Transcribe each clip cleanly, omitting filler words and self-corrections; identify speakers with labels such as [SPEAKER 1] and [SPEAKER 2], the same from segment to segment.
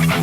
[SPEAKER 1] From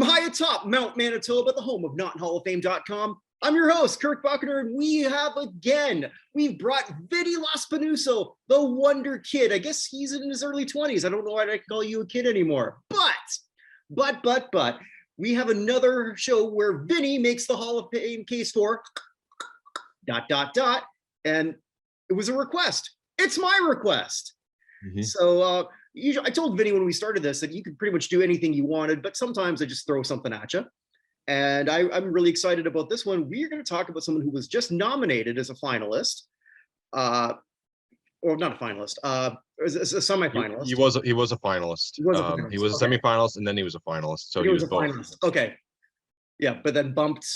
[SPEAKER 1] high atop Mount Manitoba, the home of NotHallOfFame.com, I'm your host, Kirk Buckner, and we've brought Vinny Lospinuso, the Wonder Kid. I guess he's in his early 20s. I don't know why I call you a kid anymore. But, we have another show where Vinny makes the Hall of Fame case for ... And it was a request. It's my request. Mm-hmm. So I told Vinny when we started this that you could pretty much do anything you wanted, but sometimes I just throw something at you. And I'm really excited about this one. We are going to talk about someone who was just nominated as a finalist, or not a finalist, as a semifinalist.
[SPEAKER 2] He was a finalist. He was a semifinalist, and then he was a finalist. So he was both. Finalist.
[SPEAKER 1] Okay. Yeah, but then bumped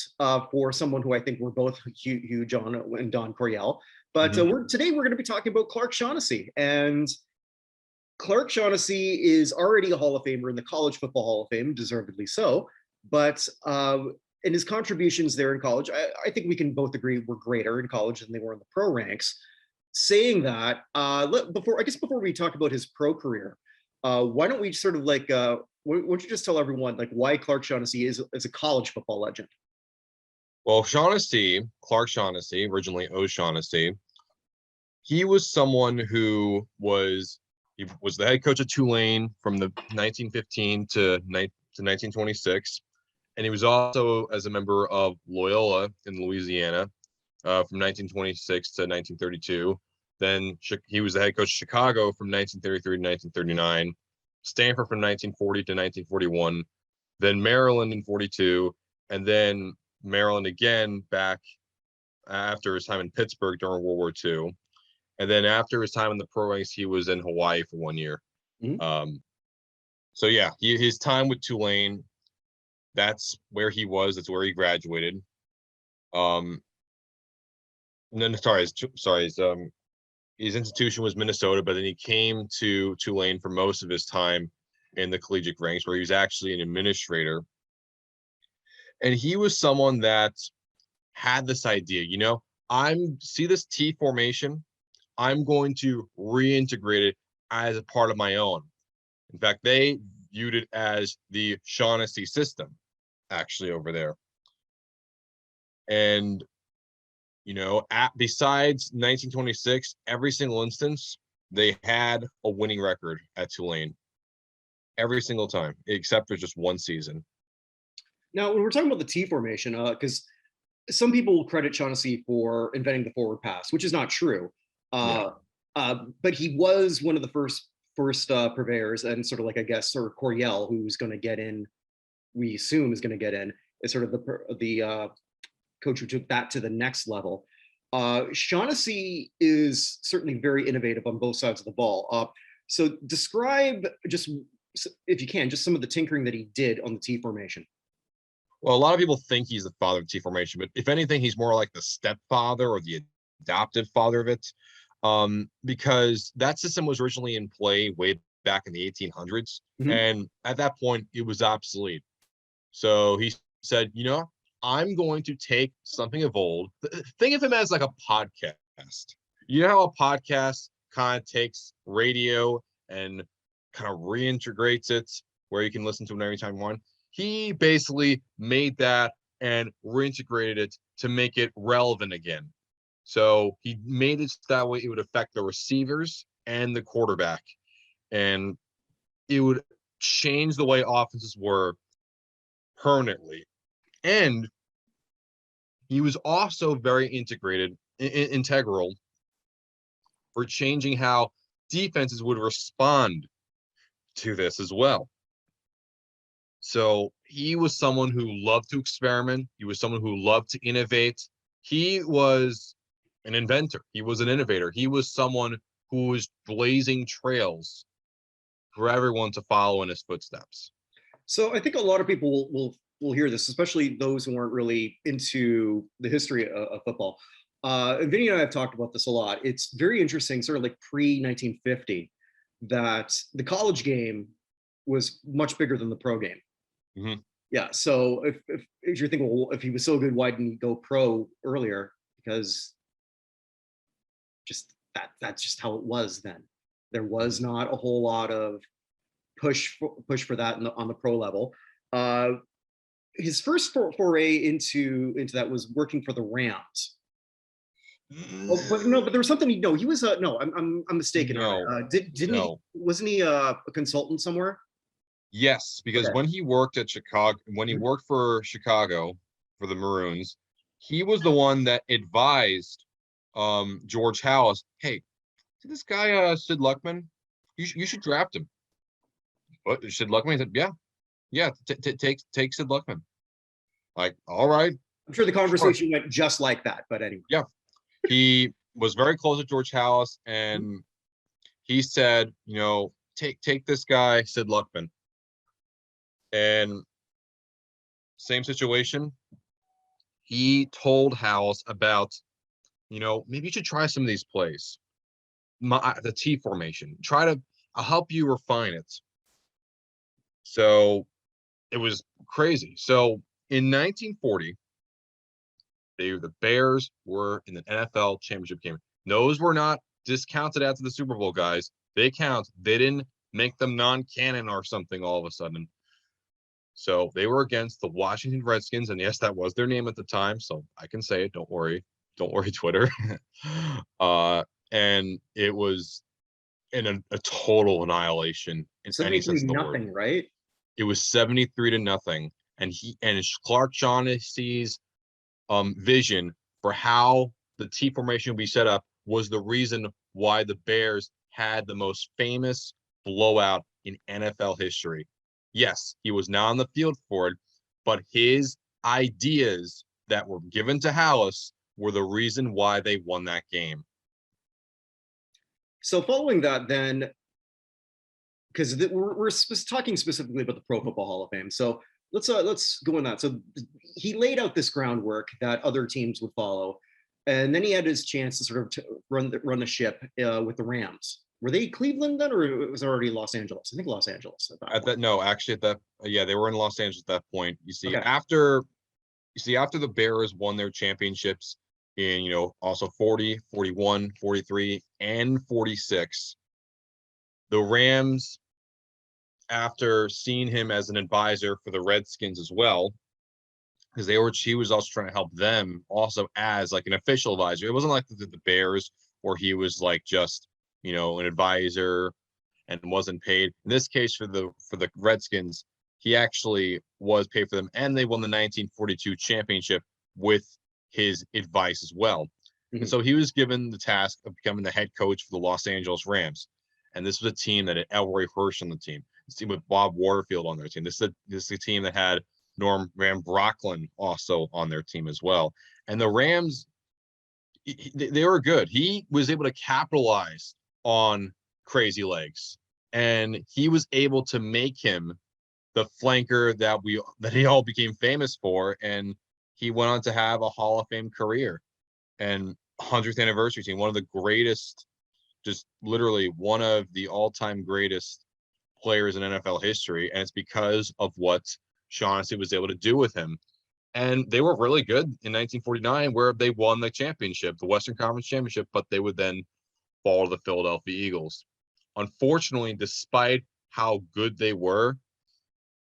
[SPEAKER 1] for someone who I think we're both huge on, and Don Coryell. But today we're going to be talking about Clark Shaughnessy. And Clark Shaughnessy is already a Hall of Famer in the College Football Hall of Fame, deservedly so. But in his contributions there in college, I think we can both agree were greater in college than they were in the pro ranks. Saying that, before we talk about his pro career, why don't we sort of why don't you just tell everyone why Clark Shaughnessy is a college football legend?
[SPEAKER 2] Well, Clark Shaughnessy, originally O'Shaughnessy, he was someone who was the head coach of Tulane from the 1915 to 1926, and he was also as a member of Loyola in Louisiana from 1926 to 1932. Then he was the head coach of Chicago from 1933 to 1939, Stanford from 1940 to 1941, then Maryland in 42, and then Maryland again back after his time in Pittsburgh during World War II. And then after his time in the pro ranks, he was in Hawaii for 1 year. Mm-hmm. So yeah, his time with Tulane, that's where he was. That's where he graduated. And then his institution was Minnesota, but then he came to Tulane for most of his time in the collegiate ranks, where he was actually an administrator. And he was someone that had this idea, see this T formation, I'm going to reintegrate it as a part of my own. In fact, they viewed it as the Shaughnessy system, actually, over there. And, besides 1926, every single instance, they had a winning record at Tulane. Every single time, except for just one season.
[SPEAKER 1] Now, when we're talking about the T formation, because some people will credit Shaughnessy for inventing the forward pass, which is not true. But he was one of the first purveyors, and sort of Coryell, who's going to get in, we assume is going to get in, is sort of the coach who took that to the next level. Shaughnessy is certainly very innovative on both sides of the ball. So describe, just if you can, just some of the tinkering that he did on the T formation.
[SPEAKER 2] Well, a lot of people think he's the father of T formation, but if anything, he's more like the stepfather or the adoptive father of it. Because that system was originally in play way back in the 1800s. Mm-hmm. And at that point, it was obsolete. So he said, I'm going to take something of old. Think of him as like a podcast. You know how a podcast kind of takes radio and kind of reintegrates it where you can listen to it every time you want? He basically made that and reintegrated it to make it relevant again. So he made it that way it would affect the receivers and the quarterback. And it would change the way offenses were permanently. And he was also very integral for changing how defenses would respond to this as well. So he was someone who loved to experiment. He was someone who loved to innovate. He was an inventor. He was an innovator. He was someone who was blazing trails for everyone to follow in his footsteps.
[SPEAKER 1] So I think a lot of people will hear this, especially those who aren't really into the history of football. Vinny and I have talked about this a lot. It's very interesting, sort of like pre 1950, that the college game was much bigger than the pro game.
[SPEAKER 2] Mm-hmm.
[SPEAKER 1] Yeah. So if you're thinking, well, if he was so good, why didn't he go pro earlier? Because that's just how it was then. There was not a whole lot of push for that on the pro level. His first foray into that was working for the Rams. Oh, but no, but there was something. No, he was. No, I'm mistaken.
[SPEAKER 2] No,
[SPEAKER 1] Didn't he?
[SPEAKER 2] no.
[SPEAKER 1] Wasn't he a consultant somewhere?
[SPEAKER 2] Yes, because
[SPEAKER 1] Okay.
[SPEAKER 2] when he worked at Chicago, when he worked for Chicago for the Maroons, he was the one that advised George Halas, hey, see this guy Sid Luckman? You should draft him. What, Sid Luckman? He said, yeah, take Sid Luckman. Like, all right,
[SPEAKER 1] I'm sure the
[SPEAKER 2] sure.
[SPEAKER 1] conversation went just like that. But anyway.
[SPEAKER 2] Yeah. He was very close to George Halas, and he said, take this guy, Sid Luckman. And same situation. He told Halas about, maybe you should try some of these plays. The T formation. I'll help you refine it. So it was crazy. So in 1940, the Bears were in the NFL championship game. Those were not discounted after the Super Bowl, guys. They count. They didn't make them non-canon or something all of a sudden. So they were against the Washington Redskins, and yes, that was their name at the time. So I can say it. Don't worry, Twitter. And it was in a total annihilation in any sense of the word.
[SPEAKER 1] Nothing, right?
[SPEAKER 2] It was 73-0, and Clark Shaughnessy's vision for how the T formation would be set up was the reason why the Bears had the most famous blowout in NFL history. Yes, he was not on the field for it, but his ideas that were given to Halas were the reason why they won that game.
[SPEAKER 1] So following that, then, because we're talking specifically about the Pro Football Hall of Fame, so let's go on that. So he laid out this groundwork that other teams would follow, and then he had his chance to sort of run the ship with the Rams. Were they Cleveland then, or it was already Los Angeles? I think Los Angeles
[SPEAKER 2] They were in Los Angeles at that point. You see,
[SPEAKER 1] okay.
[SPEAKER 2] after the Bears won their championships in, also 40, 41, 43, and 46, the Rams, after seeing him as an advisor for the Redskins as well, because he was also trying to help them also as like an official advisor. It wasn't like the Bears where he was like just, an advisor and wasn't paid. In this case, for the Redskins, he actually was paid for them, and they won the 1942 championship with his advice as well. Mm-hmm. And so he was given the task of becoming the head coach for the Los Angeles Rams. And this was a team that had Elroy Hirsch on the team. This team with Bob Waterfield on their team. This is a team that had Norm Van Brocklin also on their team as well. And the Rams, they were good. He was able to capitalize on Crazy Legs, and he was able to make him the flanker that he all became famous for. And he went on to have a Hall of Fame career and 100th anniversary team, one of the greatest, just literally one of the all-time greatest players in NFL history. And it's because of what Shaughnessy was able to do with him. And they were really good in 1949, where they won the championship, the Western Conference Championship, but they would then fall to the Philadelphia Eagles. Unfortunately, despite how good they were,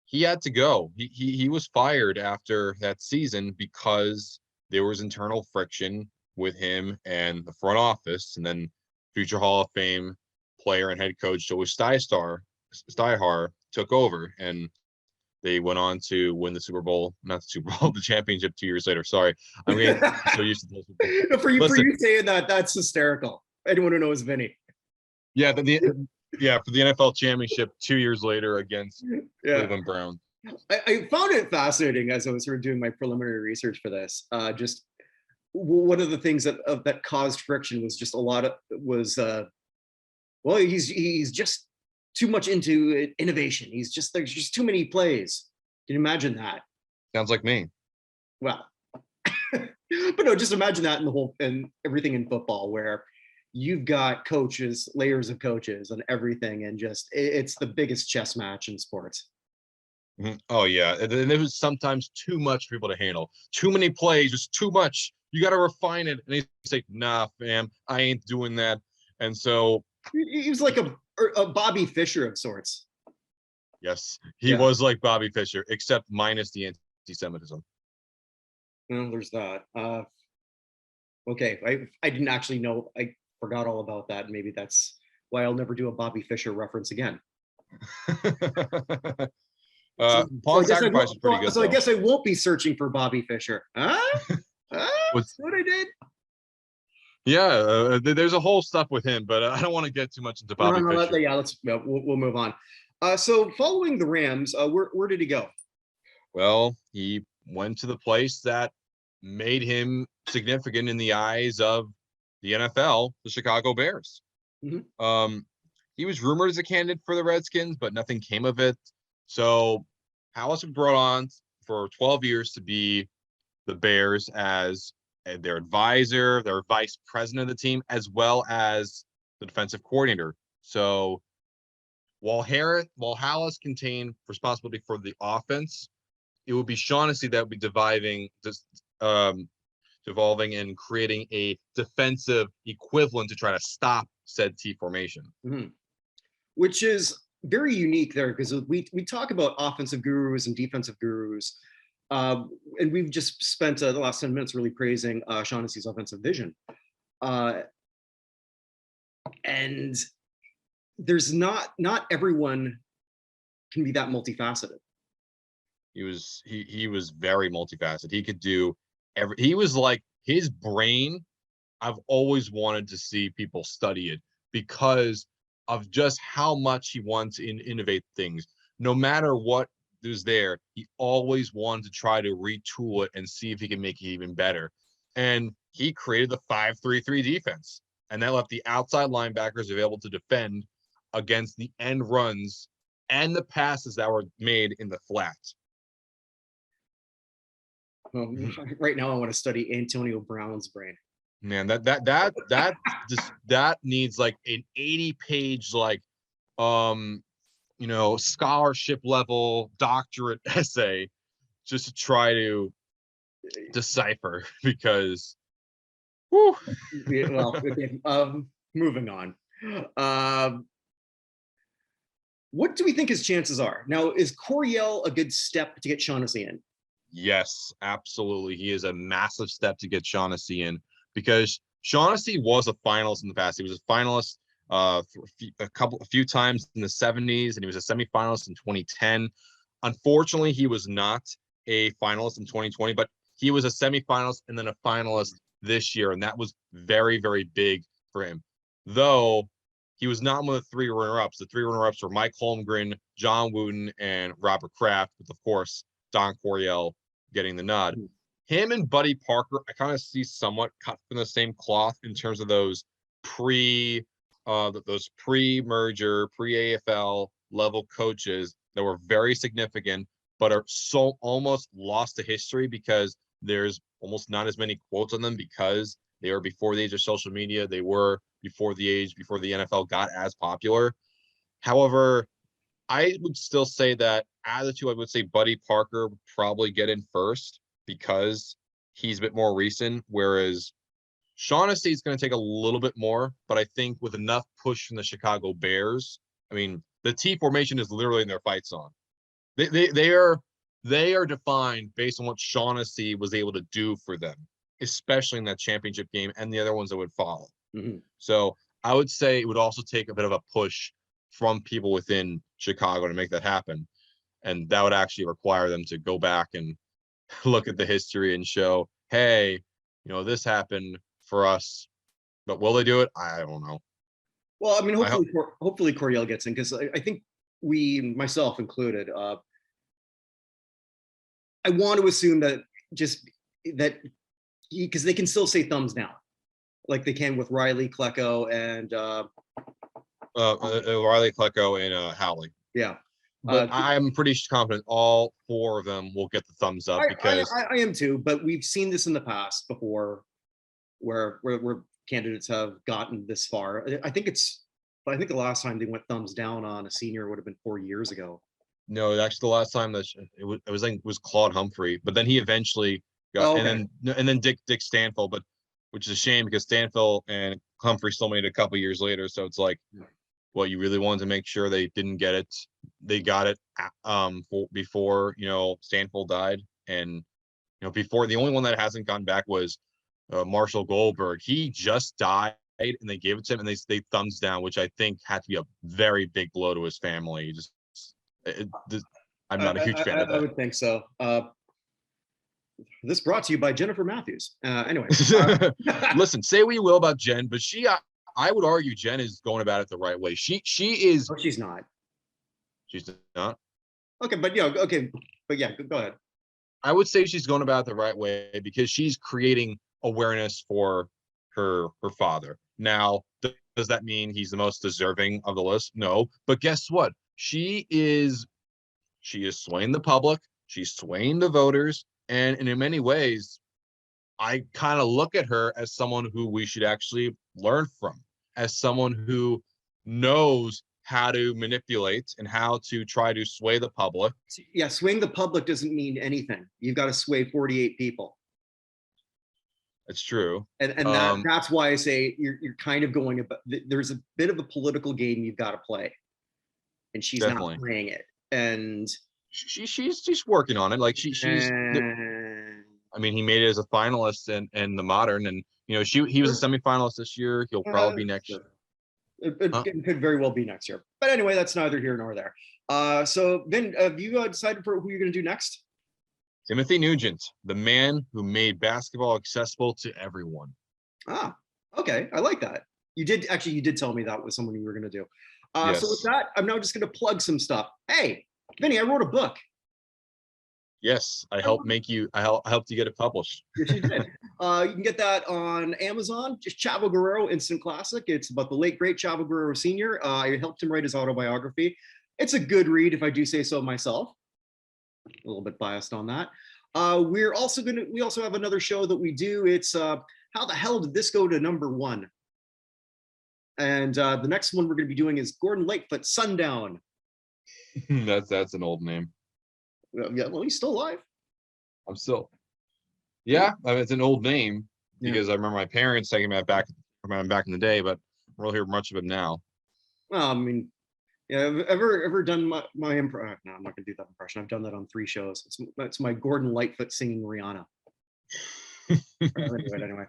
[SPEAKER 2] he had to go. He was fired after that season because there was internal friction with him and the front office. And then future Hall of Fame player and head coach Joe Stihar took over, and they went on to win the Super Bowl, not the Super Bowl, the championship 2 years later. Sorry, I mean, so used to this.
[SPEAKER 1] For you saying that, that's hysterical. Anyone who knows Vinny.
[SPEAKER 2] Yeah, for the NFL championship 2 years later against Cleveland Browns.
[SPEAKER 1] I found it fascinating as I was sort of doing my preliminary research for this. Just one of the things that caused friction was just Well, he's just too much into innovation. There's just too many plays. Can you imagine that?
[SPEAKER 2] Sounds like me.
[SPEAKER 1] Well, but no, just imagine that in the whole and everything in football where you've got coaches, layers of coaches and everything, and just it's the biggest chess match in sports.
[SPEAKER 2] Oh yeah, and it was sometimes too much for people to handle. Too many plays, just too much. You got to refine it. And he's like, "Nah, fam, I ain't doing that." And so
[SPEAKER 1] He was like a Bobby Fischer of sorts.
[SPEAKER 2] yes, he
[SPEAKER 1] Yeah.
[SPEAKER 2] was like Bobby Fischer, except minus the anti-Semitism.
[SPEAKER 1] Well, there's that. Okay, I didn't actually know. I forgot all about that. Maybe that's why I'll never do a Bobby Fischer reference again. So
[SPEAKER 2] Pawn Sacrifice is pretty good
[SPEAKER 1] so I
[SPEAKER 2] though.
[SPEAKER 1] guess I won't be searching for Bobby Fischer. Huh?
[SPEAKER 2] Was
[SPEAKER 1] That's what I did.
[SPEAKER 2] yeah, there's a whole stuff with him, but I don't want to get too much into
[SPEAKER 1] No,
[SPEAKER 2] Bobby
[SPEAKER 1] no,
[SPEAKER 2] Fischer.
[SPEAKER 1] yeah, we'll move on. So following the Rams, where did he go?
[SPEAKER 2] Well, he went to the place that made him significant in the eyes of the NFL, the Chicago Bears.
[SPEAKER 1] Mhm.
[SPEAKER 2] He was rumored as a candidate for the Redskins, but nothing came of it. So Hallis was brought on for 12 years to be the Bears as their advisor, their vice president of the team, as well as the defensive coordinator. So while Hallis contained responsibility for the offense, it would be Shaughnessy that would be devolving and creating a defensive equivalent to try to stop said T formation.
[SPEAKER 1] Mhm. Which is very unique there because we talk about offensive gurus and defensive gurus, and we've just spent the last 10 minutes really praising Shaughnessy's offensive vision, and there's not everyone can be that multifaceted.
[SPEAKER 2] He was very multifaceted. He could do he was like his brain. I've always wanted to see people study it because of just how much he wants to innovate things. No matter what is there, he always wanted to try to retool it and see if he can make it even better. And he created the 5-3-3 defense, and that left the outside linebackers available to defend against the end runs and the passes that were made in the flat.
[SPEAKER 1] Well, right now, I want to study Antonio Brown's brain.
[SPEAKER 2] Man, that needs like an 80-page like scholarship level doctorate essay just to try to decipher because whew.
[SPEAKER 1] Well, okay, moving on. What do we think his chances are? Now, is Coryell a good step to get Shaughnessy in?
[SPEAKER 2] Yes, absolutely. He is a massive step to get Shaughnessy in because Shaughnessy was a finalist in the past. He was a finalist for a few times in the 70s, and he was a semifinalist in 2010. Unfortunately, he was not a finalist in 2020, but he was a semifinalist and then a finalist this year, and that was very, very big for him. Though he was not one of the three runner-ups. The three runner-ups were Mike Holmgren, John Wooden, and Robert Kraft, with, of course, Don Coryell getting the nod. Him and Buddy Parker, I kind of see somewhat cut from the same cloth in terms of those pre-merger, pre-AFL level coaches that were very significant, but are so almost lost to history because there's almost not as many quotes on them because they were before the age of social media. They were before the NFL got as popular. However, I would still say that out of the two, I would say Buddy Parker would probably get in first because he's a bit more recent, whereas Shaughnessy is going to take a little bit more, but I think with enough push from the Chicago Bears, I mean, the T formation is literally in their fight song. They are defined based on what Shaughnessy was able to do for them, especially in that championship game and the other ones that would follow.
[SPEAKER 1] Mm-hmm.
[SPEAKER 2] So I would say it would also take a bit of a push from people within Chicago to make that happen. And that would actually require them to go back and look at the history and show, hey, this happened for us. But will they do it? I don't know.
[SPEAKER 1] Well, I mean, hopefully Coryell gets in because I think myself included, I want to assume that because they can still say thumbs down, like they can with Riley, Klecko, and
[SPEAKER 2] Riley Klecko and Howley.
[SPEAKER 1] Yeah.
[SPEAKER 2] But I'm pretty confident all four of them will get the thumbs up because
[SPEAKER 1] I am too, but we've seen this in the past before where candidates have gotten this far. I think the last time they went thumbs down on a senior would have been 4 years ago.
[SPEAKER 2] no, actually the last time that it was Claude Humphrey, but then he eventually got and then Dick Stanfill, but which is a shame because Stanfill and Humphrey still made it a couple years later. So it's like, well, you really wanted to make sure they didn't get it. They got it before Stanfill died, and before the only one that hasn't gone back was Marshall Goldberg. He just died, and they gave it to him, and they thumbs down, which I think had to be a very big blow to his family. I'm not a huge fan of that.
[SPEAKER 1] I would think so. This brought to you by Jennifer Matthews. Anyway,
[SPEAKER 2] listen, say what you will about Jen, but I would argue Jen is going about it the right way. She is.
[SPEAKER 1] Oh, she's not.
[SPEAKER 2] She's not.
[SPEAKER 1] Okay, but yeah, go ahead.
[SPEAKER 2] I would say she's going about it the right way because she's creating awareness for her father. Now, does that mean he's the most deserving of the list? No, but guess what? She is swaying the public. She's swaying the voters, and in many ways, I kind of look at her as someone who we should actually learn from, as someone who knows how to manipulate and how to try to sway the public.
[SPEAKER 1] Yeah, swaying the public doesn't mean anything. You've got to sway 48 people.
[SPEAKER 2] It's true.
[SPEAKER 1] And that's why I say you're kind of going about, there's a bit of a political game you've got to play. And she's
[SPEAKER 2] Definitely
[SPEAKER 1] not playing it. And
[SPEAKER 2] she's working on it. Like she's I mean, he made it as a finalist in the modern, and he was a semifinalist this year. He'll probably be next year.
[SPEAKER 1] It could very well be next year. But anyway, that's neither here nor there. So Vin, have you decided for who you're going to do next?
[SPEAKER 2] Timothy Nugent, the man who made basketball accessible to everyone.
[SPEAKER 1] Ah, okay. I like that. You did tell me that was someone you were going to do.
[SPEAKER 2] Yes.
[SPEAKER 1] So with that, I'm now just going to plug some stuff. Hey, Vinny, I wrote a book.
[SPEAKER 2] Yes, I helped you get it published.
[SPEAKER 1] Yes, you did. You can get that on Amazon. Just Chavo Guerrero, Instant Classic. It's about the late, great Chavo Guerrero Sr. I helped him write his autobiography. It's a good read, if I do say so myself. A little bit biased on that. We also have another show that we do. It's How the Hell Did This Go to #1? And the next one we're going to be doing is Gordon Lightfoot, Sundown.
[SPEAKER 2] That's an old name.
[SPEAKER 1] Yeah, well, he's still alive.
[SPEAKER 2] I'm still. Yeah, I mean, it's an old name because I remember my parents taking me back in the day, but I don't hear much of him now.
[SPEAKER 1] Well, I mean, yeah, I've ever done my impression? No, I'm not gonna do that impression. I've done that on 3 shows. It's my Gordon Lightfoot singing Rihanna. Anyway.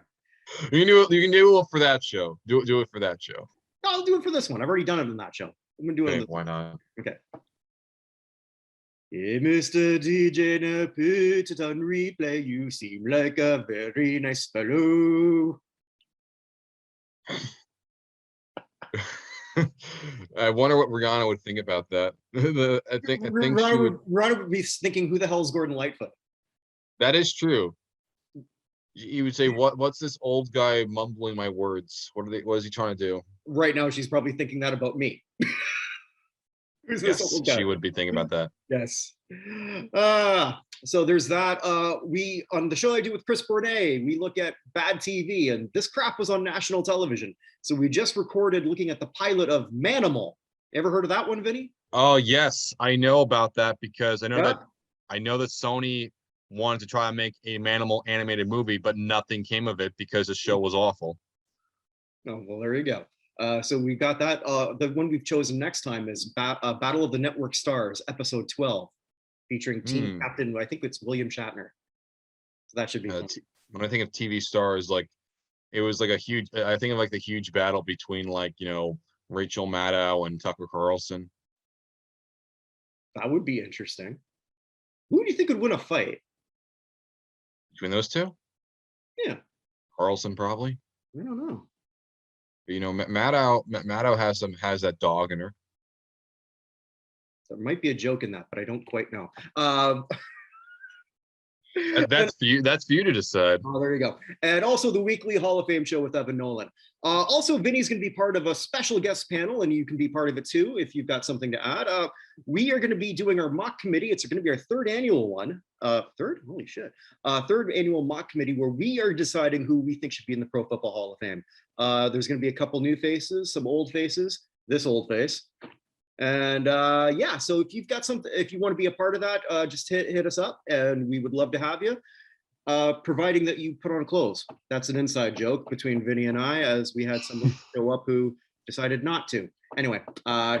[SPEAKER 2] You can do it for that show. Do it for that show.
[SPEAKER 1] I'll do it for this one. I've already done it in that show. I'm gonna do it.
[SPEAKER 2] Okay, why not?
[SPEAKER 1] Okay. Hey, Mr. DJ, now put it on replay. You seem like a very nice fellow.
[SPEAKER 2] I wonder what Rihanna would think about that. I think
[SPEAKER 1] Rihanna would be thinking, "Who the hell is Gordon Lightfoot?"
[SPEAKER 2] That is true. He would say, "What's this old guy mumbling my words? What is he trying to do?"
[SPEAKER 1] Right now, she's probably thinking that about me.
[SPEAKER 2] Yes, she would be thinking about that.
[SPEAKER 1] Yes. So there's that. We on the show I do with Chris Bournet, we look at bad TV, and this crap was on national television. So we just recorded looking at the pilot of Manimal. Ever heard of that one, Vinny?
[SPEAKER 2] Oh yes, I know about that because I know that Sony wanted to try and make a Manimal animated movie, but nothing came of it because the show was awful.
[SPEAKER 1] Oh well, there you go. So we got that. The one we've chosen next time is Battle of the Network Stars, episode 12, featuring team captain, I think it's William Shatner. So that should be fun.
[SPEAKER 2] When I think of TV stars, like it was like I think of like the huge battle between Rachel Maddow and Tucker Carlson.
[SPEAKER 1] That would be interesting. Who do you think would win a fight?
[SPEAKER 2] Between those two?
[SPEAKER 1] Yeah.
[SPEAKER 2] Carlson probably.
[SPEAKER 1] I don't know.
[SPEAKER 2] Maddow has that dog in her.
[SPEAKER 1] There might be a joke in that, but I don't quite know.
[SPEAKER 2] That's for you. That's for you to decide.
[SPEAKER 1] Oh, there you go. And also the weekly Hall of Fame show with Evan Nolan. Also, Vinny's going to be part of a special guest panel, and you can be part of it too if you've got something to add. We are going to be doing our mock committee. It's going to be our third annual one. Third? Holy shit. Third annual mock committee where we are deciding who we think should be in the Pro Football Hall of Fame. There's going to be a couple new faces, some old faces, this old face. And yeah, so if you've got something, if you want to be a part of that, just hit us up and we would love to have you. Providing that you put on clothes. That's an inside joke between Vinny and I, as we had someone show up who decided not to. Anyway,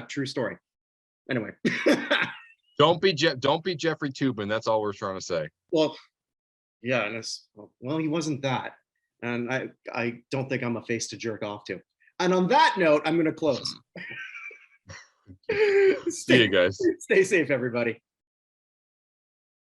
[SPEAKER 1] true story. Anyway.
[SPEAKER 2] Don't be Jeffrey Tubin. That's all we're trying to say.
[SPEAKER 1] Well, yeah, and well, he wasn't that. And I don't think I'm a face to jerk off to. And on that note, I'm going to close.
[SPEAKER 2] See you guys.
[SPEAKER 1] Stay safe, everybody.